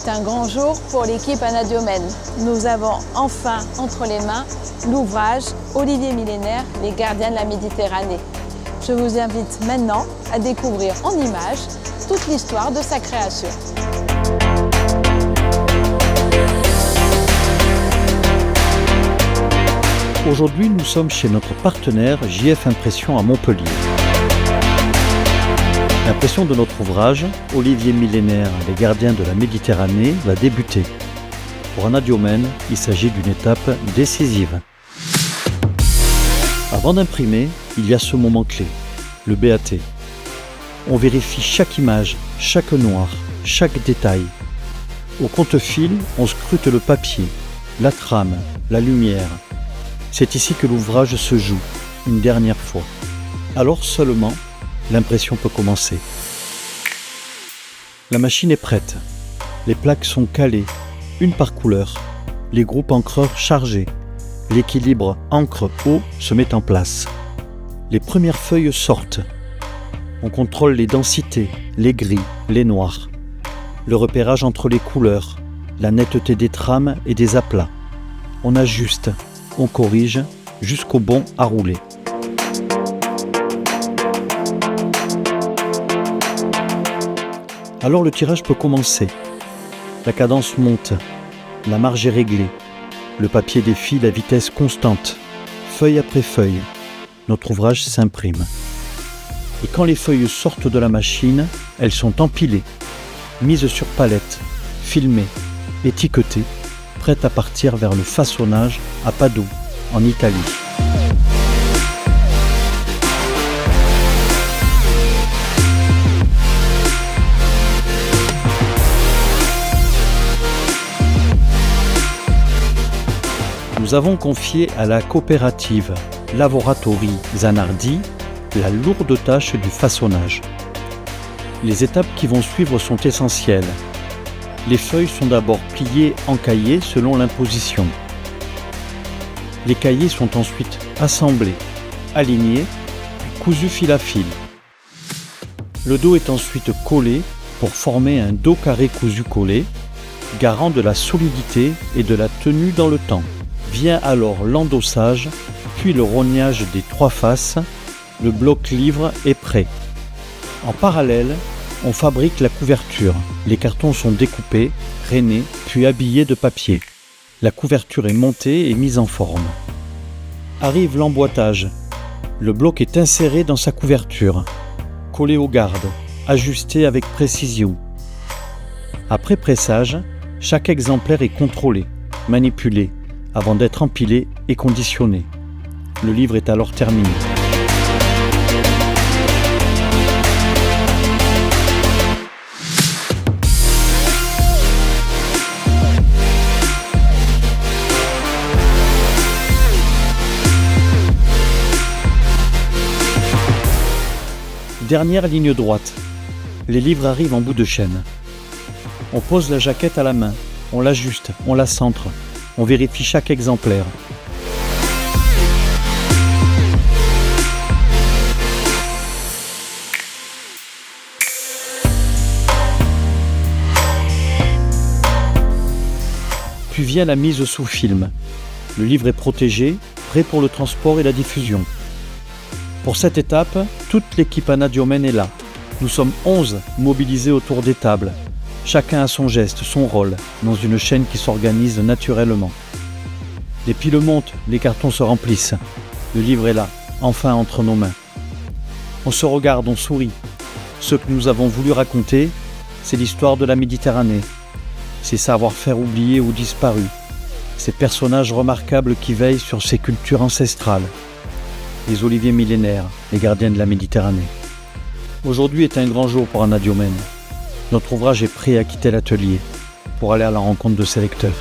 est un grand jour pour l'équipe Anadiomène. Nous avons enfin entre les mains l'ouvrage Olivier Millénaire, les gardiens de la Méditerranée. Je vous invite maintenant à découvrir en images toute l'histoire de sa création. Aujourd'hui, nous sommes chez notre partenaire JF Impression à Montpellier. L'impression de notre ouvrage, Olivier Millénaire, les gardiens de la Méditerranée, va débuter. Pour Anadiomène, il s'agit d'une étape décisive. Avant d'imprimer, il y a ce moment clé, le BAT. On vérifie chaque image, chaque noir, chaque détail. Au compte-fil, on scrute le papier, la trame, la lumière. C'est ici que l'ouvrage se joue, une dernière fois. Alors seulement, l'impression peut commencer. La machine est prête. Les plaques sont calées, une par couleur. Les groupes encreurs chargés. L'équilibre encre-eau se met en place. Les premières feuilles sortent. On contrôle les densités, les gris, les noirs. Le repérage entre les couleurs, la netteté des trames et des aplats. On ajuste, on corrige, jusqu'au bon à rouler. Alors le tirage peut commencer. La cadence monte, la marge est réglée. Le papier défile à vitesse constante, feuille après feuille. Notre ouvrage s'imprime. Et quand les feuilles sortent de la machine, elles sont empilées, mises sur palette, filmées, étiquetées, prêtes à partir vers le façonnage à Padoue, en Italie. Nous avons confié à la coopérative Lavoratori Zanardi la lourde tâche du façonnage. Les étapes qui vont suivre sont essentielles. Les feuilles sont d'abord pliées en cahiers selon l'imposition. Les cahiers sont ensuite assemblés, alignés, puis cousus fil à fil. Le dos est ensuite collé pour former un dos carré cousu collé, garant de la solidité et de la tenue dans le temps. Vient alors l'endossage, puis le rognage des trois faces. Le bloc livre est prêt. En parallèle, on fabrique la couverture. Les cartons sont découpés, rainés, puis habillés de papier. La couverture est montée et mise en forme. Arrive l'emboîtage. Le bloc est inséré dans sa couverture, collé aux gardes, ajusté avec précision. Après pressage, chaque exemplaire est contrôlé, manipulé, avant d'être empilé et conditionné. Le livre est alors terminé. Dernière ligne droite. Les livres arrivent en bout de chaîne. On pose la jaquette à la main, on l'ajuste, on la centre, on vérifie chaque exemplaire. Puis vient la mise sous film. Le livre est protégé, prêt pour le transport et la diffusion. Pour cette étape, toute l'équipe Anadiomène est là. Nous sommes 11 mobilisés autour des tables. Chacun a son geste, son rôle, dans une chaîne qui s'organise naturellement. Les piles montent, les cartons se remplissent. Le livre est là, enfin entre nos mains. On se regarde, on sourit. Ce que nous avons voulu raconter, c'est l'histoire de la Méditerranée. Ces savoir-faire oubliés ou disparus. Ces personnages remarquables qui veillent sur ces cultures ancestrales. Les Olivier Millénaire, les gardiens de la Méditerranée. Aujourd'hui est un grand jour pour Anadiomène. Notre ouvrage est prêt à quitter l'atelier pour aller à la rencontre de ses lecteurs.